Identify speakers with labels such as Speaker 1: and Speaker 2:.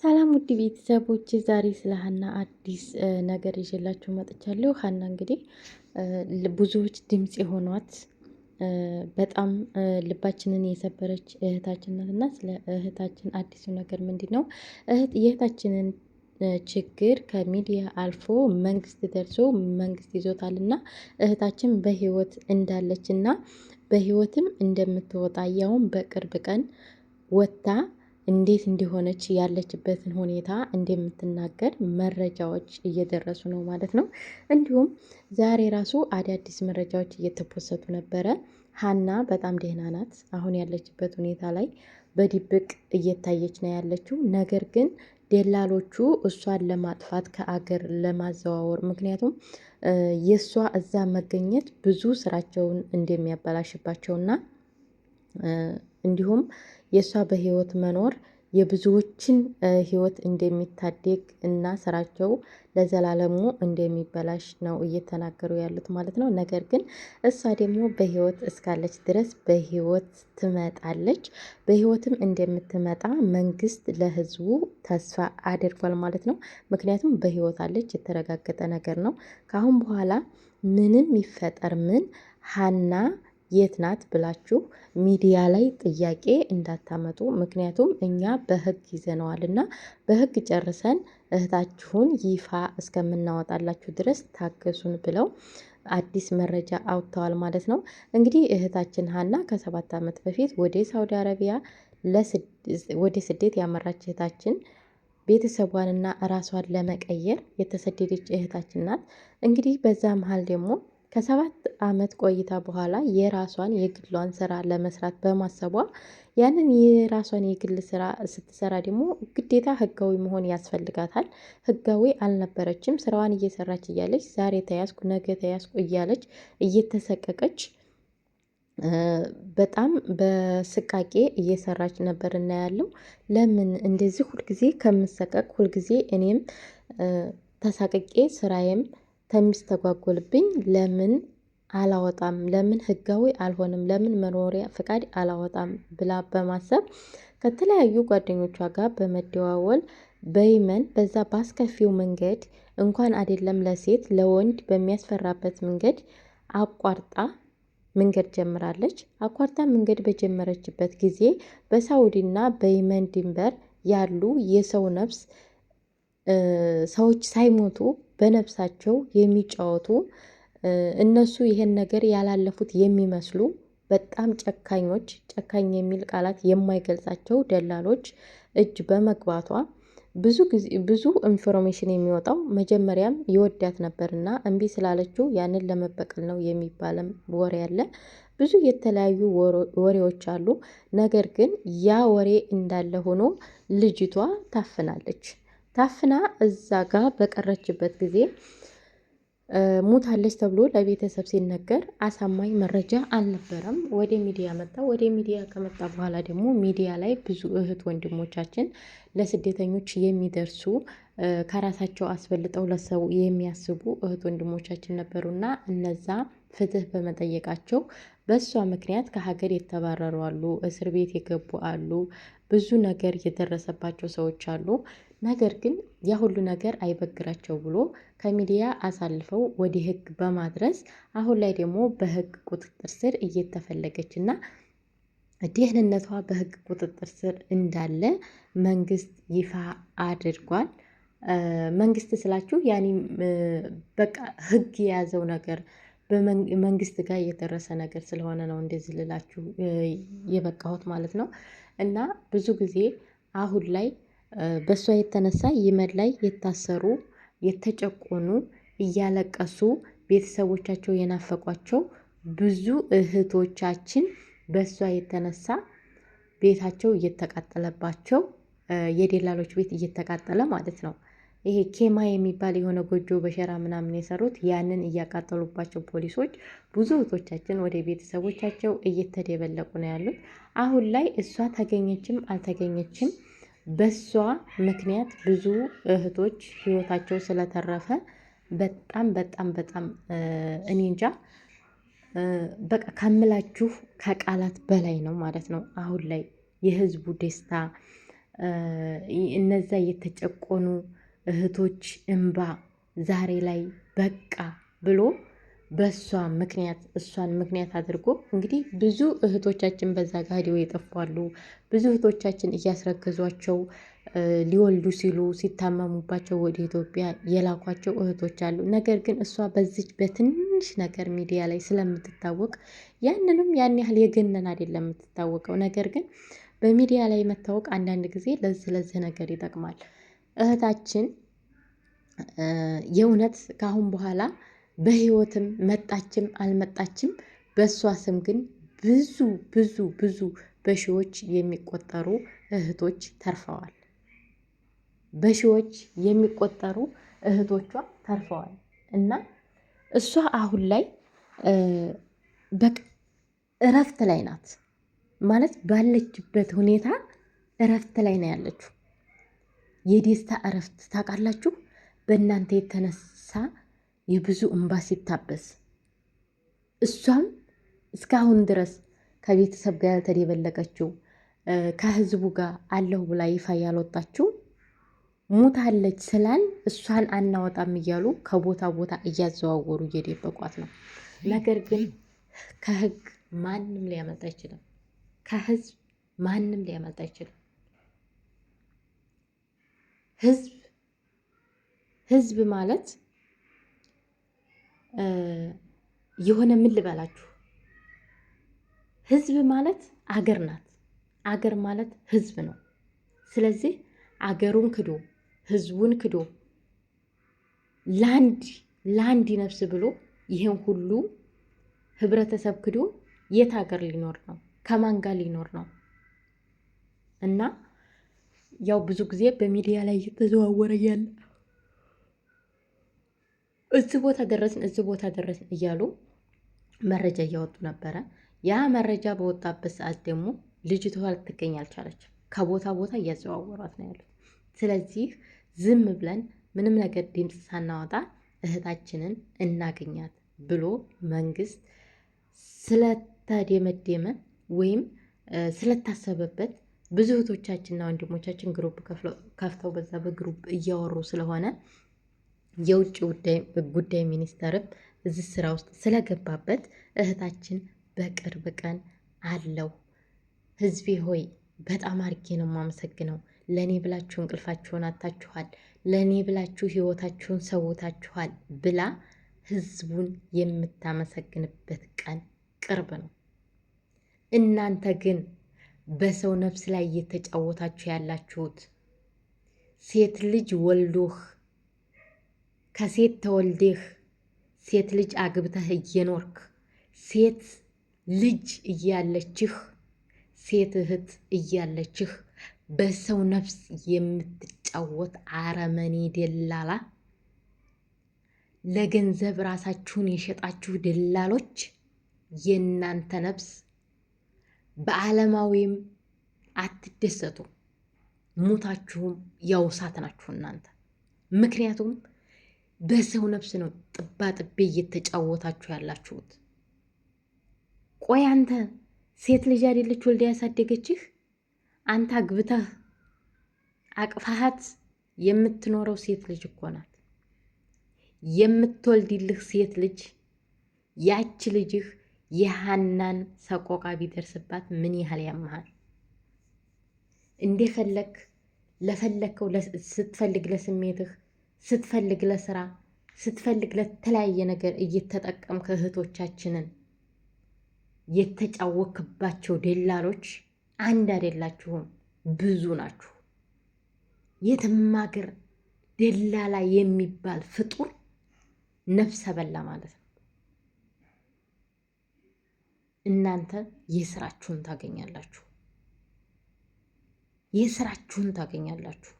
Speaker 1: ሰላም ውድ ቤተሰቦች፣ ዛሬ ስለ ሀና አዲስ ነገር ይዤላችሁ መጥቻለሁ። ሀና እንግዲህ ብዙዎች ድምፅ የሆኗት በጣም ልባችንን የሰበረች እህታችን ናት እና ስለ እህታችን አዲሱ ነገር ምንድን ነው? የእህታችንን ችግር ከሚዲያ አልፎ መንግስት ደርሶ መንግስት ይዞታል እና እህታችን በህይወት እንዳለች እና በህይወትም እንደምትወጣ ያውም በቅርብ ቀን ወጥታ እንዴት እንደሆነች ያለችበትን ሁኔታ እንደምትናገር መረጃዎች እየደረሱ ነው ማለት ነው። እንዲሁም ዛሬ ራሱ አዳዲስ መረጃዎች እየተፖሰቱ ነበረ። ሀና በጣም ደህና ናት። አሁን ያለችበት ሁኔታ ላይ በድብቅ እየታየች ነው ያለችው። ነገር ግን ደላሎቹ እሷን ለማጥፋት ከአገር ለማዘዋወር ምክንያቱም የእሷ እዛ መገኘት ብዙ ስራቸውን እንደሚያበላሽባቸውና እንዲሁም የእሷ በህይወት መኖር የብዙዎችን ህይወት እንደሚታደግ እና ስራቸው ለዘላለሙ እንደሚበላሽ ነው እየተናገሩ ያሉት ማለት ነው። ነገር ግን እሷ ደግሞ በህይወት እስካለች ድረስ በህይወት ትመጣለች። በህይወትም እንደምትመጣ መንግስት ለህዝቡ ተስፋ አድርጓል ማለት ነው። ምክንያቱም በህይወት አለች፣ የተረጋገጠ ነገር ነው። ከአሁን በኋላ ምንም ይፈጠር ምን ሀና የት ናት ብላችሁ ሚዲያ ላይ ጥያቄ እንዳታመጡ። ምክንያቱም እኛ በህግ ይዘነዋል እና በህግ ጨርሰን እህታችሁን ይፋ እስከምናወጣላችሁ ድረስ ታገሱን ብለው አዲስ መረጃ አውጥተዋል ማለት ነው። እንግዲህ እህታችን ሀና ከ7 ዓመት በፊት ወደ ሳውዲ አረቢያ ወደ ስደት ያመራች እህታችን ቤተሰቧንና ራሷን ለመቀየር የተሰደደች እህታችን ናት። እንግዲህ በዛ መሀል ደግሞ ከ7 ዓመት ቆይታ በኋላ የራሷን የግሏን ስራ ለመስራት በማሰቧ ያንን የራሷን የግል ስራ ስትሰራ ደግሞ ግዴታ ህጋዊ መሆን ያስፈልጋታል። ህጋዊ አልነበረችም። ስራዋን እየሰራች እያለች ዛሬ ተያዝኩ ነገ ተያዝኩ እያለች እየተሰቀቀች በጣም በስቃቄ እየሰራች ነበር እና ያለው ለምን እንደዚህ ሁልጊዜ ከምሰቀቅ ሁልጊዜ እኔም ተሳቅቄ ስራዬም ተሚስተጓጎልብኝ ለምን አላወጣም፣ ለምን ህጋዊ አልሆንም፣ ለምን መኖሪያ ፍቃድ አላወጣም ብላ በማሰብ ከተለያዩ ጓደኞቿ ጋር በመደዋወል በይመን በዛ ባስከፊው መንገድ እንኳን አይደለም ለሴት ለወንድ በሚያስፈራበት መንገድ አቋርጣ መንገድ ጀምራለች። አቋርጣ መንገድ በጀመረችበት ጊዜ በሳውዲና በየመን ድንበር ያሉ የሰው ነፍስ ሰዎች ሳይሞቱ በነፍሳቸው የሚጫወቱ እነሱ ይሄን ነገር ያላለፉት የሚመስሉ በጣም ጨካኞች፣ ጨካኝ የሚል ቃላት የማይገልጻቸው ደላሎች እጅ በመግባቷ ብዙ ኢንፎርሜሽን የሚወጣው መጀመሪያም ይወዳት ነበርና እምቢ ስላለችው ያንን ለመበቀል ነው የሚባልም ወሬ አለ። ብዙ የተለያዩ ወሬዎች አሉ። ነገር ግን ያ ወሬ እንዳለ ሆኖ ልጅቷ ታፍናለች። ታፍና እዛ ጋር በቀረችበት ጊዜ ሞታለች ተብሎ ለቤተሰብ ሲነገር አሳማኝ መረጃ አልነበረም። ወደ ሚዲያ መጣ። ወደ ሚዲያ ከመጣ በኋላ ደግሞ ሚዲያ ላይ ብዙ እህት ወንድሞቻችን ለስደተኞች የሚደርሱ ከራሳቸው አስበልጠው ለሰው የሚያስቡ እህት ወንድሞቻችን ነበሩና እነዛ ፍትህ በመጠየቃቸው በእሷ ምክንያት ከሀገር የተባረሩ አሉ፣ እስር ቤት የገቡ አሉ፣ ብዙ ነገር የደረሰባቸው ሰዎች አሉ። ነገር ግን ያ ሁሉ ነገር አይበግራቸው ብሎ ከሚዲያ አሳልፈው ወደ ህግ በማድረስ አሁን ላይ ደግሞ በህግ ቁጥጥር ስር እየተፈለገች እና ደህንነቷ በህግ ቁጥጥር ስር እንዳለ መንግስት ይፋ አድርጓል። መንግስት ስላችሁ ያኔ በቃ ህግ የያዘው ነገር በመንግስት ጋር እየደረሰ ነገር ስለሆነ ነው እንደዚህ ልላችሁ የበቃሁት ማለት ነው። እና ብዙ ጊዜ አሁን ላይ በእሷ የተነሳ የመን ላይ የታሰሩ የተጨቆኑ እያለቀሱ ቤተሰቦቻቸው የናፈቋቸው ብዙ እህቶቻችን በእሷ የተነሳ ቤታቸው እየተቃጠለባቸው የደላሎች ቤት እየተቃጠለ ማለት ነው። ይሄ ኬማ የሚባል የሆነ ጎጆ በሸራ ምናምን የሰሩት ያንን እያቃጠሉባቸው ፖሊሶች ብዙ እህቶቻችን ወደ ቤተሰቦቻቸው እየተደበለቁ ነው ያሉት። አሁን ላይ እሷ ተገኘችም አልተገኘችም በሷ ምክንያት ብዙ እህቶች ህይወታቸው ስለተረፈ በጣም በጣም በጣም እኔ እንጃ በቃ ከምላችሁ ከቃላት በላይ ነው ማለት ነው። አሁን ላይ የህዝቡ ደስታ እነዛ የተጨቆኑ እህቶች እንባ ዛሬ ላይ በቃ ብሎ በእሷ ምክንያት እሷን ምክንያት አድርጎ እንግዲህ ብዙ እህቶቻችን በዛ ጋር ሄደው የጠፋሉ። ብዙ እህቶቻችን እያስረገዟቸው ሊወልዱ ሲሉ ሲታመሙባቸው ወደ ኢትዮጵያ የላኳቸው እህቶች አሉ። ነገር ግን እሷ በዚች በትንሽ ነገር ሚዲያ ላይ ስለምትታወቅ ያንንም ያን ያህል የገነን አይደለም የምትታወቀው። ነገር ግን በሚዲያ ላይ መታወቅ አንዳንድ ጊዜ ለዚህ ነገር ይጠቅማል። እህታችን የእውነት ከአሁን በኋላ በህይወትም መጣችም አልመጣችም በእሷ ስም ግን ብዙ ብዙ ብዙ በሺዎች የሚቆጠሩ እህቶች ተርፈዋል። በሺዎች የሚቆጠሩ እህቶቿ ተርፈዋል እና እሷ አሁን ላይ በቃ እረፍት ላይ ናት ማለት ባለችበት ሁኔታ እረፍት ላይ ነው ያለችው። የደስታ እረፍት ታውቃላችሁ። በእናንተ የተነሳ የብዙ እንባ ሲታበስ እሷም እስካሁን ድረስ ከቤተሰብ ጋር ያልተደበለቀችው ከህዝቡ ጋር አለሁ ብላ ይፋ ያልወጣችው ሙታለች ስላል እሷን አናወጣም እያሉ ከቦታ ቦታ እያዘዋወሩ እየደበቋት ነው። ነገር ግን ከህግ ማንም ሊያመልጥ አይችልም። ከህዝብ ማንም ሊያመልጥ አይችልም። ህዝብ ማለት የሆነ ምን ልበላችሁ፣ ህዝብ ማለት አገር ናት። አገር ማለት ህዝብ ነው። ስለዚህ አገሩን ክዶ ህዝቡን ክዶ ለአንድ ነፍስ ብሎ ይሄን ሁሉ ህብረተሰብ ክዶ የት ሀገር ሊኖር ነው? ከማን ጋር ሊኖር ነው? እና ያው ብዙ ጊዜ በሚዲያ ላይ እየተዘዋወረ ያለ እዚህ ቦታ ደረስን እዚህ ቦታ ደረስን እያሉ መረጃ እያወጡ ነበረ። ያ መረጃ በወጣበት ሰዓት ደግሞ ልጅቷ ልትገኝ አልቻለችም። ከቦታ ቦታ እያዘዋወሯት ነው ያሉት። ስለዚህ ዝም ብለን ምንም ነገር ድምፅ ሳናወጣ እህታችንን እናገኛት ብሎ መንግስት ስለተደመደመ ወይም ስለታሰበበት ብዙ እህቶቻችንና ወንድሞቻችን ግሩፕ ከፍተው በዛ በግሩፕ እያወሩ ስለሆነ የውጭ ጉዳይ ሚኒስተርም እዚህ ስራ ውስጥ ስለገባበት እህታችን በቅርብ ቀን አለው። ህዝቤ ሆይ በጣም አርጌ ነው የማመሰግነው። ለእኔ ብላችሁ እንቅልፋችሁን አታችኋል፣ ለእኔ ብላችሁ ህይወታችሁን ሰውታችኋል ብላ ህዝቡን የምታመሰግንበት ቀን ቅርብ ነው። እናንተ ግን በሰው ነፍስ ላይ እየተጫወታችሁ ያላችሁት ሴት ልጅ ወልዶህ ከሴት ተወልዴህ ሴት ልጅ አግብተህ እየኖርክ ሴት ልጅ እያለችህ ሴት እህት እያለችህ በሰው ነፍስ የምትጫወት አረመኔ ደላላ፣ ለገንዘብ ራሳችሁን የሸጣችሁ ደላሎች፣ የእናንተ ነፍስ በዓለማዊም አትደሰቱ፣ ሞታችሁም ያው እሳት ናችሁ እናንተ። ምክንያቱም በሰው ነፍስ ነው ጥባ ጥቤ እየተጫወታችሁ ያላችሁት። ቆይ አንተ ሴት ልጅ አይደለች ወልዳ ያሳደገችህ? አንተ አግብተህ አቅፋሃት የምትኖረው ሴት ልጅ እኮ ናት። የምትወልድልህ ሴት ልጅ ያች ልጅህ የሃናን ሰቆቃ ቢደርስባት ምን ያህል ያመሃል? እንደፈለግ ለፈለግከው ስትፈልግ ለስሜትህ፣ ስትፈልግ ለስራ፣ ስትፈልግ ለተለያየ ነገር እየተጠቀምክ እህቶቻችንን የተጫወክባቸው ደላሎች አንድ አይደላችሁም፣ ብዙ ናችሁ። የትም ሀገር ደላላ የሚባል ፍጡር ነፍሰ በላ ማለት ነው። እናንተ የስራችሁን ታገኛላችሁ፣ የስራችሁን ታገኛላችሁ።